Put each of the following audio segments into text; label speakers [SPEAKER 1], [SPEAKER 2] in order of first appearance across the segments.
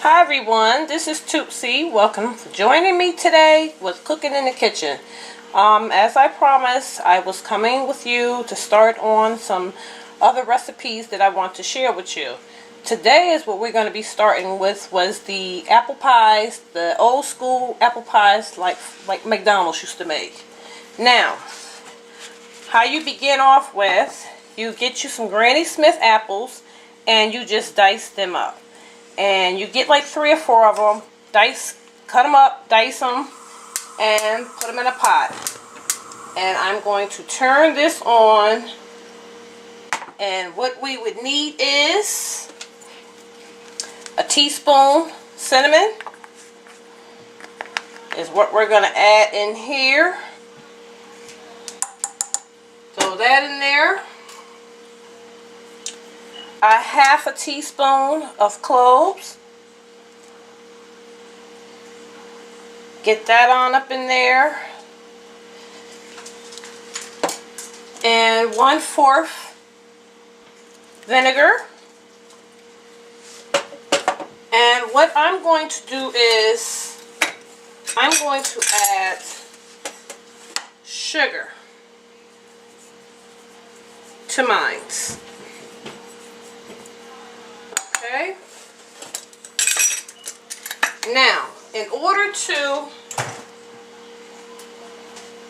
[SPEAKER 1] Hi everyone, this is Tootsie. Welcome for joining me today with Cooking in the Kitchen. As I promised, I was coming with you to start on some other recipes that I want to share with you. Today is what we're going to be starting with was the apple pies, the old school apple pies like McDonald's used to make. Now, how you begin off with, you get you some Granny Smith apples and you just dice them up. And you get like 3 or 4 of them, cut them up, dice them, and put them in a pot. And I'm going to turn this on, and what we would need is a teaspoon cinnamon is what we're going to add in here. Throw that in there. A half a teaspoon of cloves. Get that on up in there. And 1/4 vinegar. And what I'm going to do is I'm going to add sugar to mine. Okay. Now, in order to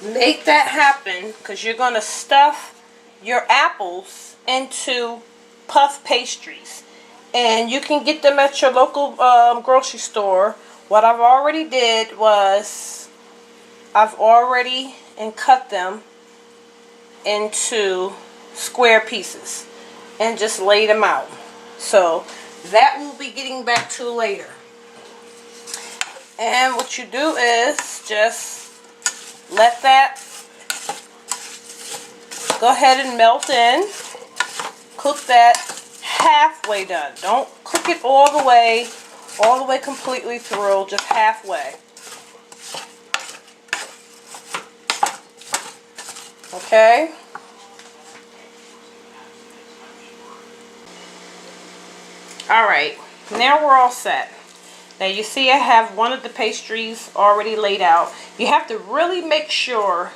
[SPEAKER 1] make that happen, because you're going to stuff your apples into puff pastries, and you can get them at your local grocery store. What I've already did was I've already cut them into square pieces and just laid them out. So that we'll be getting back to later. And what you do is just let that go ahead and melt in. Cook that halfway done. Don't cook it all the way completely through, just halfway. Okay? Alright, now we're all set. Now you see I have one of the pastries already laid out. You have to really make sure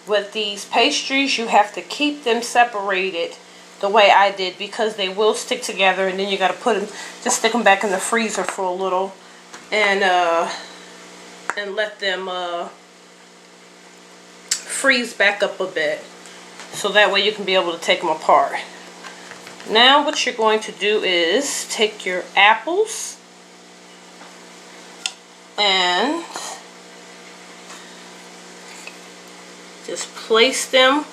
[SPEAKER 1] with these pastries you have to keep them separated the way I did, because they will stick together, and then you got to just stick them back in the freezer for a little and let them freeze back up a bit, so that way you can be able to take them apart. Now what you're going to do is take your apples and just place them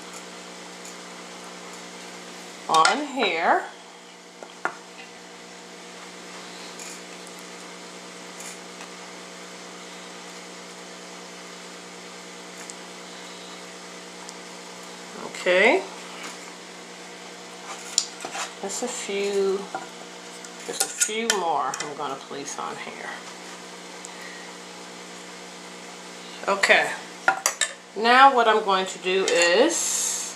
[SPEAKER 1] on here. Okay. Just a few more I'm going to place on here. Okay. Now what I'm going to do is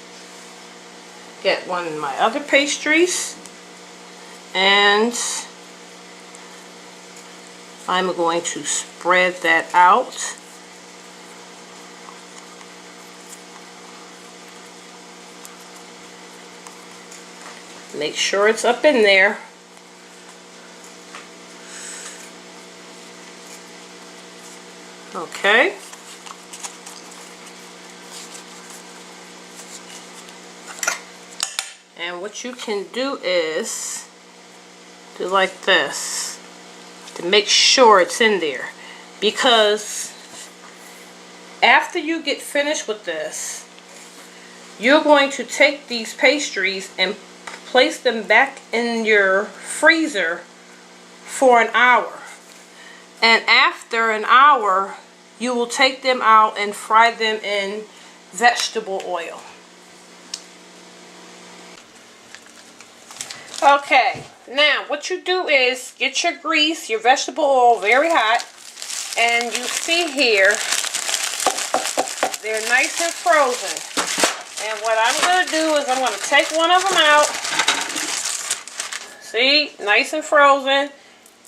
[SPEAKER 1] get one of my other pastries, and I'm going to spread that out. Make sure it's up in there. Okay. And what you can do is do like this to make sure it's in there, because after you get finished with this, you're going to take these pastries and place them back in your freezer for an hour. And after an hour, you will take them out and fry them in vegetable oil. Okay, now what you do is get your grease, your vegetable oil very hot, and you see here, they're nice and frozen. And what I'm going to do is I'm going to take one of them out. See, nice and frozen.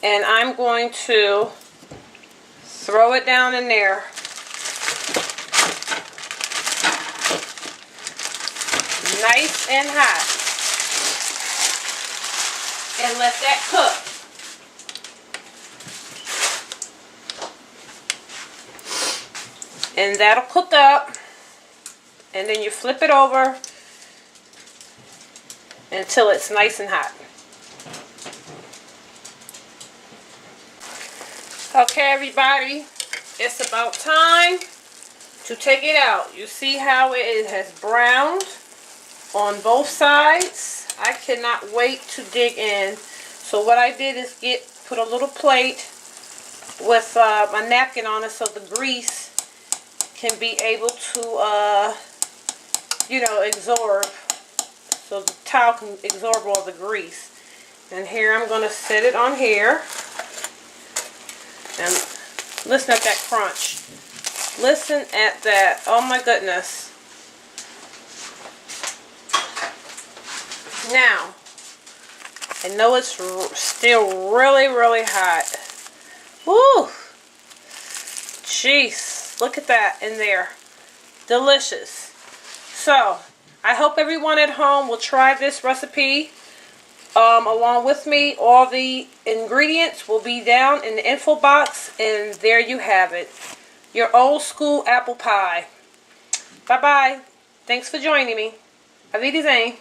[SPEAKER 1] And I'm going to throw it down in there. Nice and hot. And let that cook. And that'll cook up. And then you flip it over until it's nice and hot. Okay, everybody, it's about time to take it out. You see how it has browned on both sides? I cannot wait to dig in. So what I did is put a little plate with a napkin on it so the grease can be able to, you know, absorb. So the towel can absorb all the grease. And here I'm going to set it on here. And listen at that crunch. Listen at that. Oh my goodness. Now, I know it's still really, really hot. Woo! Jeez, look at that in there. Delicious. So, I hope everyone at home will try this recipe along with me. All the ingredients will be down in the info box, and there you have it. Your old school apple pie. Bye-bye. Thanks for joining me. Auf Wiedersehen.